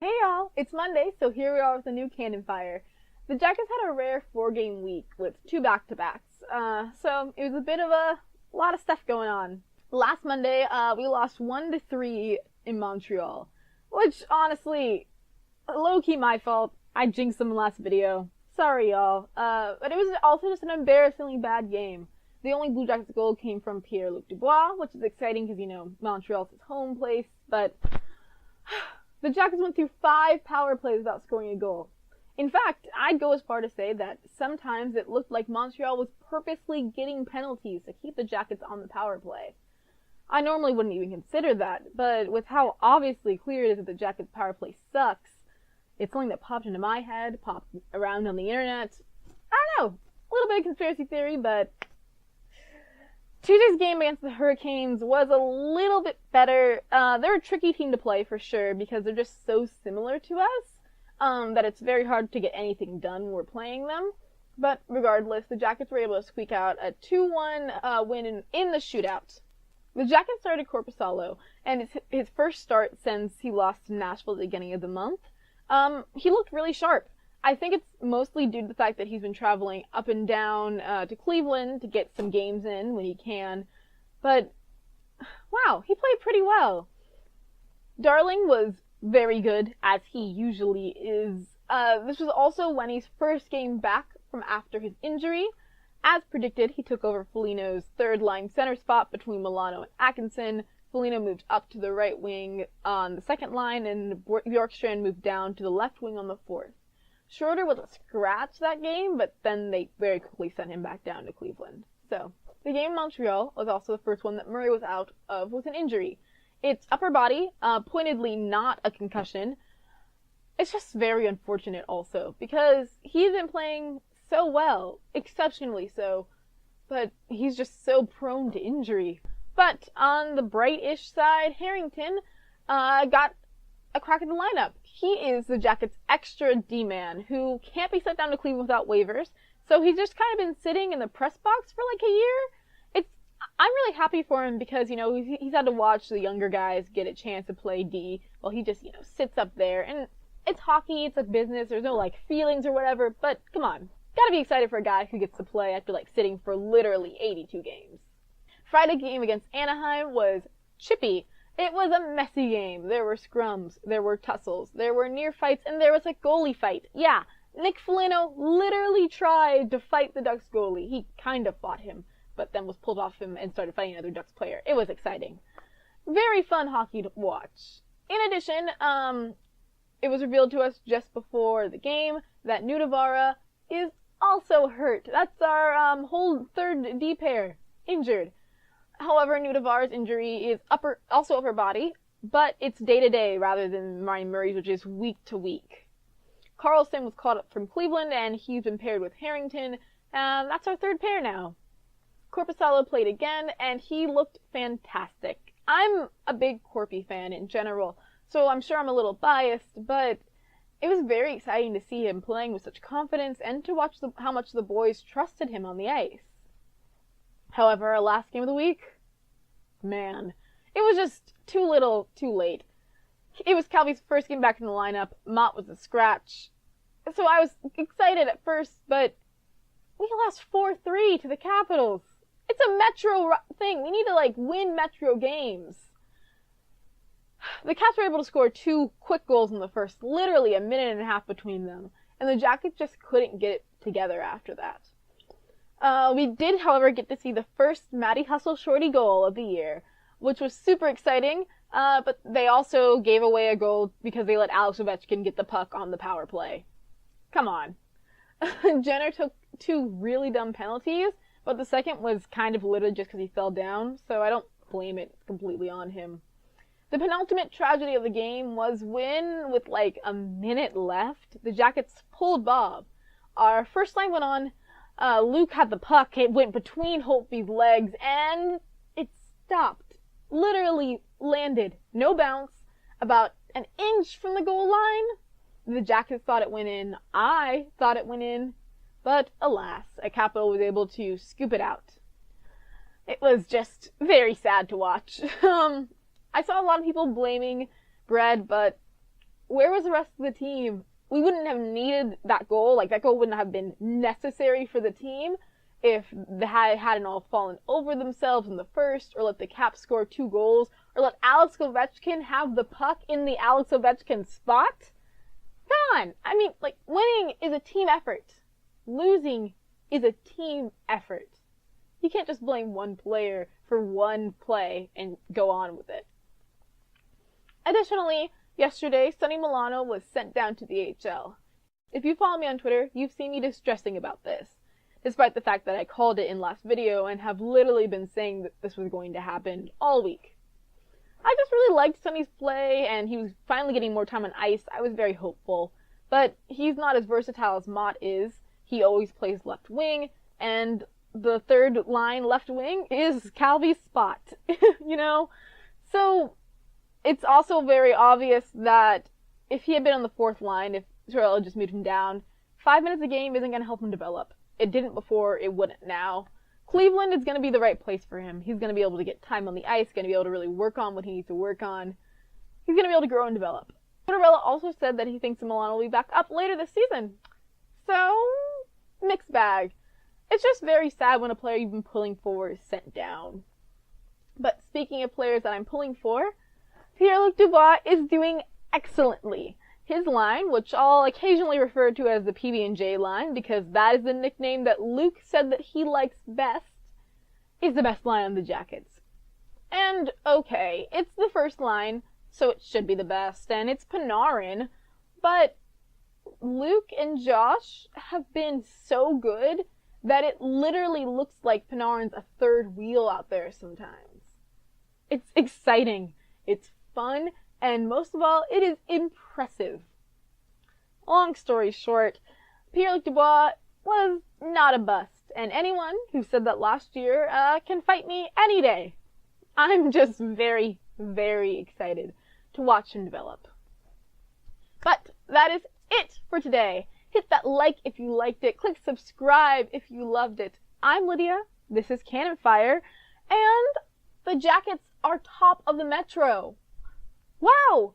Hey y'all, it's Monday, so here we are with a new Cannon Fire. The Jackets had a rare 4-game week with 2 back-to-backs, so it was a bit of a lot of stuff going on. Last Monday, we lost 1-3 in Montreal, which honestly, low-key my fault. I jinxed them in the last video. Sorry y'all, but it was also just an embarrassingly bad game. The only Blue Jackets goal came from Pierre-Luc Dubois, which is exciting because, Montreal's his home place, but the Jackets went through 5 power plays without scoring a goal. In fact, I'd go as far to say that sometimes it looked like Montreal was purposely getting penalties to keep the Jackets on the power play. I normally wouldn't even consider that, but with how obviously clear it is that the Jackets' power play sucks, it's something that popped into my head, popped around on the internet. I don't know, a little bit of conspiracy theory, but Tuesday's game against the Hurricanes was a little bit better. They're a tricky team to play for sure because they're just so similar to us that it's very hard to get anything done when we're playing them. But regardless, the Jackets were able to squeak out a 2-1 win in the shootout. The Jackets started Korpisalo, and it's his first start since he lost to Nashville at the beginning of the month. He looked really sharp. I think it's mostly due to the fact that he's been traveling up and down to Cleveland to get some games in when he can. But, wow, he played pretty well. Darling was very good, as he usually is. This was also Wenny's first game back from after his injury. As predicted, he took over Foligno's third-line center spot between Milano and Atkinson. Foligno moved up to the right wing on the second line, and Bjorkstrand moved down to the left wing on the fourth. Schroeder was a scratch that game, but then they very quickly sent him back down to Cleveland. So, the game in Montreal was also the first one that Murray was out of with an injury. It's upper body, pointedly not a concussion. It's just very unfortunate also, because he's been playing so well, exceptionally so, but he's just so prone to injury. But on the bright-ish side, Harrington got a crack at the lineup. He is the Jackets' extra D-man who can't be sent down to Cleveland without waivers, so he's just kind of been sitting in the press box for like a year. I'm really happy for him because, he's had to watch the younger guys get a chance to play D while he just, sits up there. And it's hockey, it's a business, there's no, feelings or whatever, but come on. Gotta be excited for a guy who gets to play after, sitting for literally 82 games. Friday game against Anaheim was chippy. It was a messy game. There were scrums, there were tussles, there were near fights, and there was a goalie fight. Yeah, Nick Foligno literally tried to fight the Ducks goalie. He kind of fought him, but then was pulled off him and started fighting another Ducks player. It was exciting. Very fun hockey to watch. In addition, it was revealed to us just before the game that Nudavara is also hurt. That's our whole third D pair injured. However, Nudavara's injury is also upper body, but it's day-to-day rather than Ryan Murray's, which is week-to-week. Carlson was called up from Cleveland, and he's been paired with Harrington, and that's our third pair now. Korpisalo played again, and he looked fantastic. I'm a big Corpy fan in general, so I'm sure I'm a little biased, but it was very exciting to see him playing with such confidence and to watch how much the boys trusted him on the ice. However, our last game of the week, man, it was just too little, too late. It was Calvy's first game back in the lineup. Mott was a scratch. So I was excited at first, but we lost 4-3 to the Capitals. It's a Metro thing. We need to, win Metro games. The Caps were able to score 2 quick goals in the first, literally a minute and a half between them, and the Jackets just couldn't get it together after that. We did, however, get to see the first Matty Hustle Shorty goal of the year, which was super exciting, but they also gave away a goal because they let Alex Ovechkin get the puck on the power play. Come on. Jenner took 2 really dumb penalties, but the second was kind of literally just because he fell down, so I don't blame it completely on him. The penultimate tragedy of the game was when, with a minute left, the Jackets pulled Bob. Our first line went on. Luke had the puck. It went between Holtby's legs, and it stopped. Literally landed. No bounce. About an inch from the goal line. The Jackets thought it went in. I thought it went in. But, alas, a Capital was able to scoop it out. It was just very sad to watch. I saw a lot of people blaming Bread, but where was the rest of the team? We wouldn't have needed that goal. Like, that goal wouldn't have been necessary for the team if they hadn't all fallen over themselves in the first, or let the Caps score 2 goals, or let Alex Ovechkin have the puck in the Alex Ovechkin spot. Come on. I mean, like, winning is a team effort. Losing is a team effort. You can't just blame one player for one play and go on with it. Additionally, yesterday, Sonny Milano was sent down to the AHL. If you follow me on Twitter, you've seen me distressing about this, despite the fact that I called it in last video and have literally been saying that this was going to happen all week. I just really liked Sonny's play, and he was finally getting more time on ice. I was very hopeful, but he's not as versatile as Motte is. He always plays left wing, and the third line left wing is Calvy's spot, you know? So it's also very obvious that if he had been on the fourth line, if Tortorella just moved him down, 5 minutes a game isn't going to help him develop. It didn't before, it wouldn't now. Cleveland is going to be the right place for him. He's going to be able to get time on the ice, going to be able to really work on what he needs to work on. He's going to be able to grow and develop. Tortorella also said that he thinks Milano will be back up later this season. So, mixed bag. It's just very sad when a player you've been pulling for is sent down. But speaking of players that I'm pulling for, Pierre-Luc Dubois is doing excellently. His line, which I'll occasionally refer to as the PB&J line because that is the nickname that Luke said that he likes best, is the best line on the Jackets. And okay, it's the first line, so it should be the best, and it's Panarin, but Luke and Josh have been so good that it literally looks like Panarin's a third wheel out there sometimes. It's exciting, it's fun, and most of all, it is impressive. Long story short, Pierre-Luc Dubois was not a bust, and anyone who said that last year can fight me any day. I'm just very, very excited to watch him develop. But that is it for today. Hit that like if you liked it. Click subscribe if you loved it. I'm Lydia. This is Cannon Fire, and the Jackets are top of the Metro. Wow!